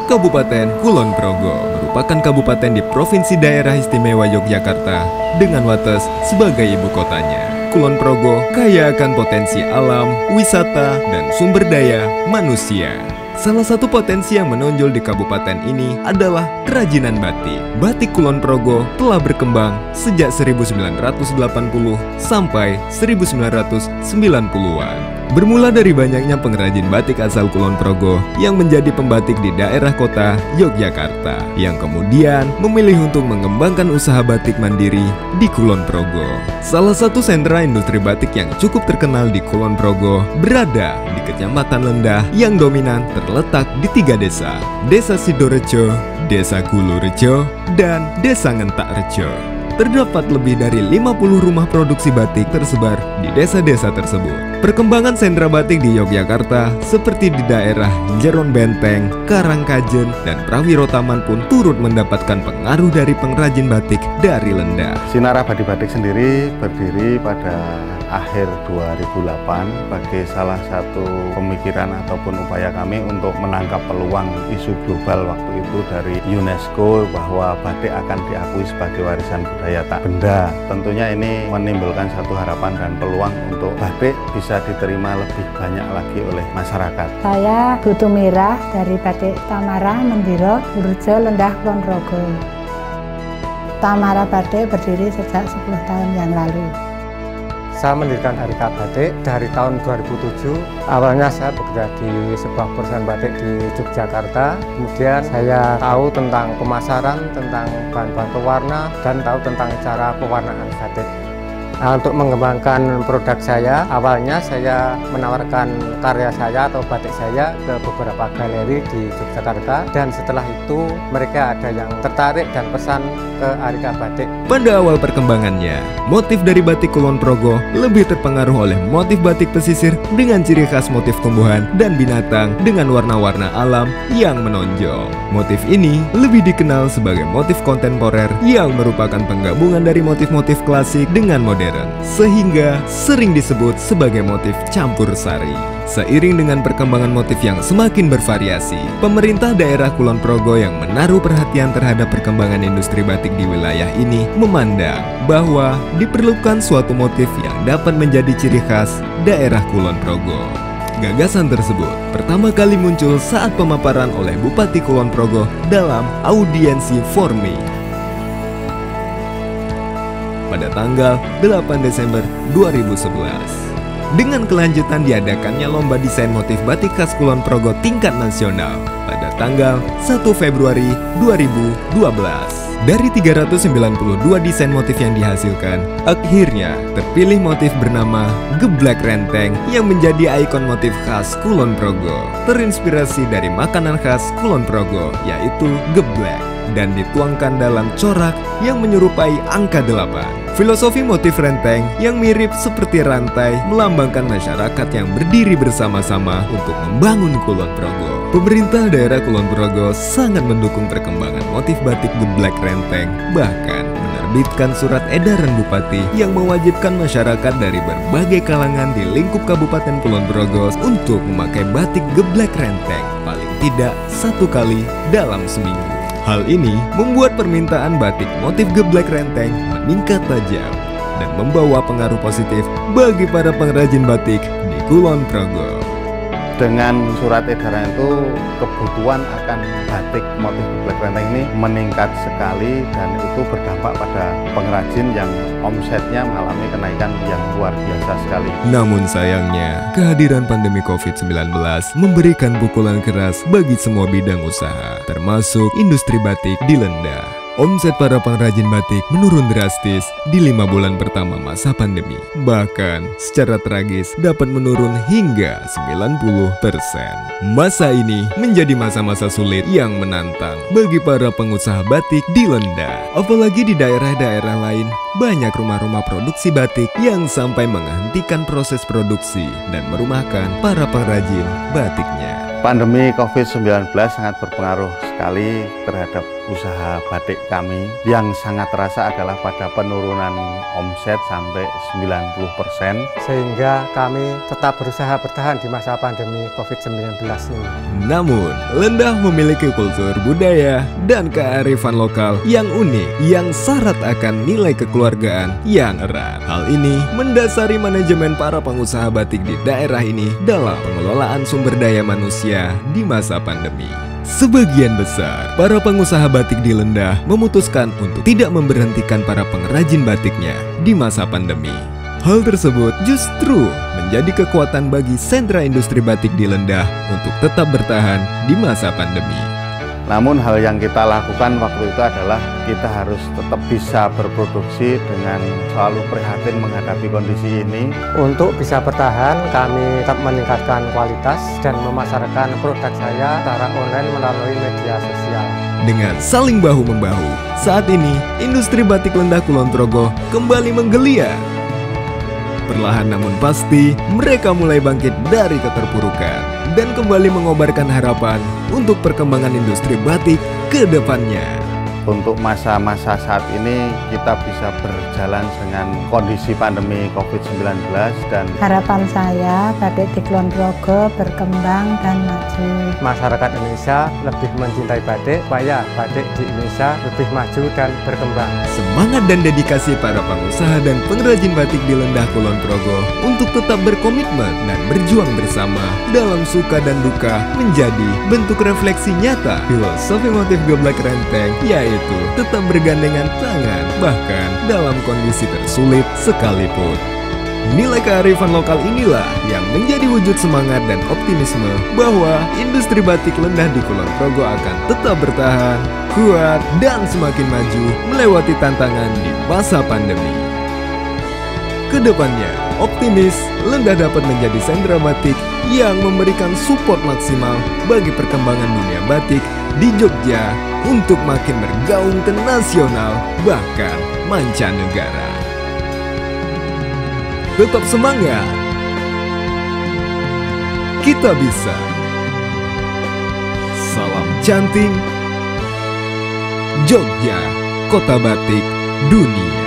Kabupaten Kulon Progo merupakan kabupaten di Provinsi Daerah Istimewa Yogyakarta dengan Wates sebagai ibu kotanya. Kulon Progo kaya akan potensi alam, wisata, dan sumber daya manusia. Salah satu potensi yang menonjol di kabupaten ini adalah kerajinan batik. Batik Kulon Progo telah berkembang sejak 1980 sampai 1990-an. Bermula dari banyaknya pengrajin batik asal Kulon Progo yang menjadi pembatik di daerah kota Yogyakarta, yang kemudian memilih untuk mengembangkan usaha batik mandiri di Kulon Progo. Salah satu sentra industri batik yang cukup terkenal di Kulon Progo berada di Kecamatan Lendah yang dominan terletak di 3 desa: Desa Sidorejo, Desa Gulurejo, dan Desa Ngentakrejo. Terdapat lebih dari 50 rumah produksi batik tersebar di desa-desa tersebut. Perkembangan sentra batik di Yogyakarta seperti di daerah Jeron Benteng, Karangkajen, dan Prawiro Taman pun turut mendapatkan pengaruh dari pengrajin batik dari Lendah. Sinar Abadi Batik sendiri berdiri pada akhir 2008 sebagai salah satu pemikiran ataupun upaya kami untuk menangkap peluang isu global waktu itu dari UNESCO bahwa batik akan diakui sebagai warisan budaya tak benda. Tentunya ini menimbulkan satu harapan dan peluang untuk batik bisa diterima lebih banyak lagi oleh masyarakat. Saya Dutu Mirah dari Batik Tamara Mendiro, Gulurejo, Lendah, Kulon Progo. Tamara Batik berdiri sejak 10 tahun yang lalu. Saya mendirikan Harika Batik dari tahun 2007. Awalnya saya bekerja di sebuah perusahaan batik di Yogyakarta. Kemudian saya tahu tentang pemasaran, tentang bahan-bahan pewarna, dan tahu tentang cara pewarnaan batik. Nah, untuk mengembangkan produk saya, awalnya saya menawarkan karya saya atau batik saya ke beberapa galeri di Yogyakarta, dan setelah itu mereka ada yang tertarik dan pesan ke Harika Batik. Pada awal perkembangannya, motif dari batik Kulon Progo lebih terpengaruh oleh motif batik pesisir dengan ciri khas motif tumbuhan dan binatang dengan warna-warna alam yang menonjol. Motif ini lebih dikenal sebagai motif kontemporer yang merupakan penggabungan dari motif-motif klasik dengan modern, sehingga sering disebut sebagai motif campur sari. Seiring dengan perkembangan motif yang semakin bervariasi, pemerintah daerah Kulon Progo yang menaruh perhatian terhadap perkembangan industri batik di wilayah ini memandang bahwa diperlukan suatu motif yang dapat menjadi ciri khas daerah Kulon Progo. Gagasan tersebut pertama kali muncul saat pemaparan oleh Bupati Kulon Progo dalam audiensi Formi pada tanggal 8 Desember 2011. Dengan kelanjutan diadakannya lomba desain motif batik khas Kulon Progo tingkat nasional pada tanggal 1 Februari 2012. Dari 392 desain motif yang dihasilkan, akhirnya terpilih motif bernama Geblek Renteng yang menjadi ikon motif khas Kulon Progo. Terinspirasi dari makanan khas Kulon Progo, yaitu geblek, dan dituangkan dalam corak yang menyerupai angka 8. Filosofi motif renteng yang mirip seperti rantai melambangkan masyarakat yang berdiri bersama-sama untuk membangun Kulon Progo. Pemerintah daerah Kulon Progo sangat mendukung perkembangan motif batik geblek renteng, bahkan menerbitkan surat edaran bupati yang mewajibkan masyarakat dari berbagai kalangan di lingkup Kabupaten Kulon Progo untuk memakai batik geblek renteng paling tidak 1 kali dalam seminggu. Hal ini membuat permintaan batik motif geblek renteng meningkat tajam dan membawa pengaruh positif bagi para pengrajin batik di Kulon Progo. Dengan surat edaran itu, kebutuhan akan batik motif geblek renteng ini meningkat sekali, dan itu berdampak pada pengrajin yang omsetnya mengalami kenaikan yang luar biasa sekali. Namun sayangnya, kehadiran pandemi COVID-19 memberikan pukulan keras bagi semua bidang usaha, termasuk industri batik di Lendah. Omset para pengrajin batik menurun drastis di 5 bulan pertama masa pandemi. Bahkan secara tragis dapat menurun hingga 90%. Masa ini menjadi masa-masa sulit yang menantang bagi para pengusaha batik di Lendah. Apalagi di daerah-daerah lain, banyak rumah-rumah produksi batik yang sampai menghentikan proses produksi dan merumahkan para pengrajin batiknya. Pandemi COVID-19 sangat berpengaruh sekali terhadap usaha batik kami. Yang sangat terasa adalah pada penurunan omset sampai 90%. Sehingga kami tetap berusaha bertahan di masa pandemi COVID-19 ini. Namun, Lendah memiliki kultur budaya dan kearifan lokal yang unik yang syarat akan nilai kekeluargaan yang erat. Hal ini mendasari manajemen para pengusaha batik di daerah ini dalam pengelolaan sumber daya manusia di masa pandemi. Sebagian besar para pengusaha batik di Lendah memutuskan untuk tidak memberhentikan para pengrajin batiknya di masa pandemi. Hal tersebut justru menjadi kekuatan bagi sentra industri batik di Lendah untuk tetap bertahan di masa pandemi. Namun hal yang kita lakukan waktu itu adalah kita harus tetap bisa berproduksi dengan selalu prihatin menghadapi kondisi ini. Untuk bisa bertahan, kami tetap meningkatkan kualitas dan memasarkan produk saya secara online melalui media sosial. Dengan saling bahu-membahu, saat ini industri batik Lendah Kulon Progo kembali menggeliat. Perlahan namun pasti, mereka mulai bangkit dari keterpurukan dan kembali mengobarkan harapan untuk perkembangan industri batik ke depannya. Untuk masa-masa saat ini kita bisa berjalan dengan kondisi pandemi COVID-19 dan Harapan saya batik di Kulon Progo berkembang dan maju. Masyarakat Indonesia lebih mencintai batik, supaya batik di Indonesia lebih maju dan berkembang. Semangat dan dedikasi para pengusaha dan pengrajin batik di Lendah Kulon Progo untuk tetap berkomitmen dan berjuang bersama dalam suka dan duka menjadi bentuk refleksi nyata filosofi motif geblak renteng, yaitu tetap bergandengan tangan bahkan dalam kondisi tersulit sekalipun. Nilai kearifan lokal inilah yang menjadi wujud semangat dan optimisme bahwa industri batik Lendah di Kulon Progo akan tetap bertahan, kuat, dan semakin maju melewati tantangan di masa pandemi. Kedepannya, optimis Lendah dapat menjadi sentra batik yang memberikan support maksimal bagi perkembangan dunia batik di Jogja untuk makin bergaung ke nasional bahkan mancanegara. Tetap semangat, kita bisa. Salam canting, Jogja, kota batik dunia.